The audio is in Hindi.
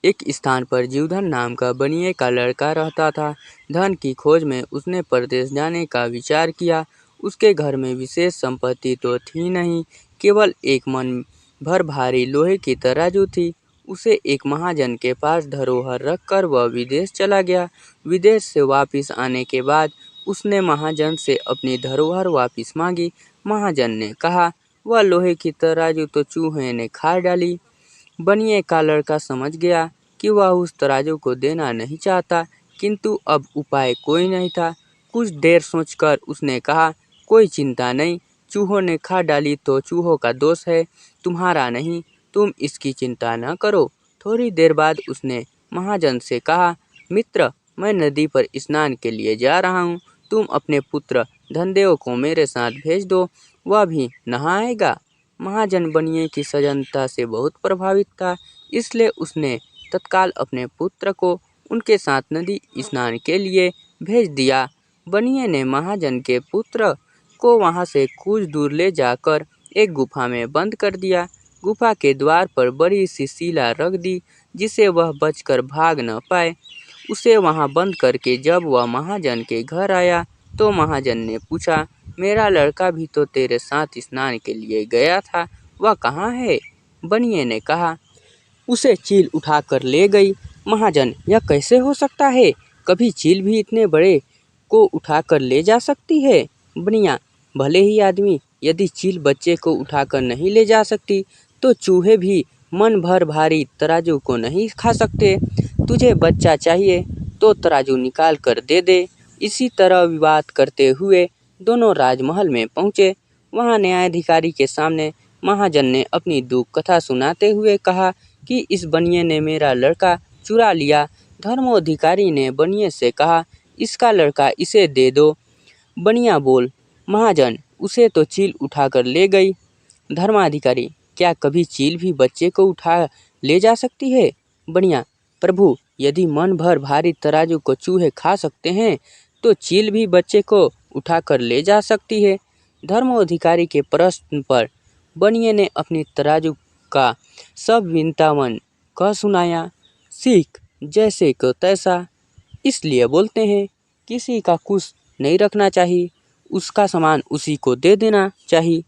एक स्थान पर जीवधन नाम का बनिए का लड़का रहता था। धन की खोज में उसने परदेश जाने का विचार किया। उसके घर में विशेष संपत्ति तो थी नहीं, केवल एक मन भर भारी लोहे की तराजू थी। उसे एक महाजन के पास धरोहर रखकर वह विदेश चला गया। विदेश से वापस आने के बाद उसने महाजन से अपनी धरोहर वापस मांगी। महाजन ने कहा, वह लोहे की तराजू तो चूहे ने खा डाली। बनिए का लड़का समझ गया कि वह उस तराजू को देना नहीं चाहता, किंतु अब उपाय कोई नहीं था। कुछ देर सोचकर उसने कहा, कोई चिंता नहीं, चूहों ने खा डाली तो चूहों का दोष है, तुम्हारा नहीं, तुम इसकी चिंता न करो। थोड़ी देर बाद उसने महाजन से कहा, मित्र, मैं नदी पर स्नान के लिए जा रहा हूँ, तुम अपने पुत्र धनदेव को मेरे साथ भेज दो, वह भी नहाएगा। महाजन बनिए की सजनता से बहुत प्रभावित था, इसलिए उसने तत्काल अपने पुत्र को उनके साथ नदी स्नान के लिए भेज दिया। बनिए ने महाजन के पुत्र को वहां से कुछ दूर ले जाकर एक गुफा में बंद कर दिया। गुफा के द्वार पर बड़ी सी शिला रख दी, जिसे वह बचकर भाग न पाए। उसे वहां बंद करके जब वह महाजन के घर आया तो महाजन ने पूछा, मेरा लड़का भी तो तेरे साथ स्नान के लिए गया था, वह कहाँ है? बनिए ने कहा, उसे चील उठाकर ले गई। महाजन, यह कैसे हो सकता है? कभी चील भी इतने बड़े को उठाकर ले जा सकती है? बनिया, भले ही आदमी यदि चील बच्चे को उठाकर नहीं ले जा सकती, तो चूहे भी मन भर भारी तराजू को नहीं खा सकते। तुझे बच्चा चाहिए तो तराजू निकाल कर दे दे। इसी तरह विवाद करते हुए दोनों राजमहल में पहुंचे। वहां न्यायाधिकारी के सामने महाजन ने अपनी दुख कथा सुनाते हुए कहा कि इस बनिए ने मेरा लड़का चुरा लिया। धर्माधिकारी ने बनिए से कहा, इसका लड़का इसे दे दो। बनिया बोल, महाजन, उसे तो चील उठाकर ले गई। धर्माधिकारी, क्या कभी चील भी बच्चे को उठा ले जा सकती है? बनिया, प्रभु, यदि मन भर भारी तराजू को चूहे खा सकते हैं, तो चील भी बच्चे को उठाकर ले जा सकती है। धर्माधिकारी के प्रश्न पर बनिए ने अपनी तराजू का सब विंतावन कह सुनाया। सीख जैसे को तैसा, इसलिए बोलते हैं, किसी का कुछ नहीं रखना चाहिए, उसका सामान उसी को दे देना चाहिए।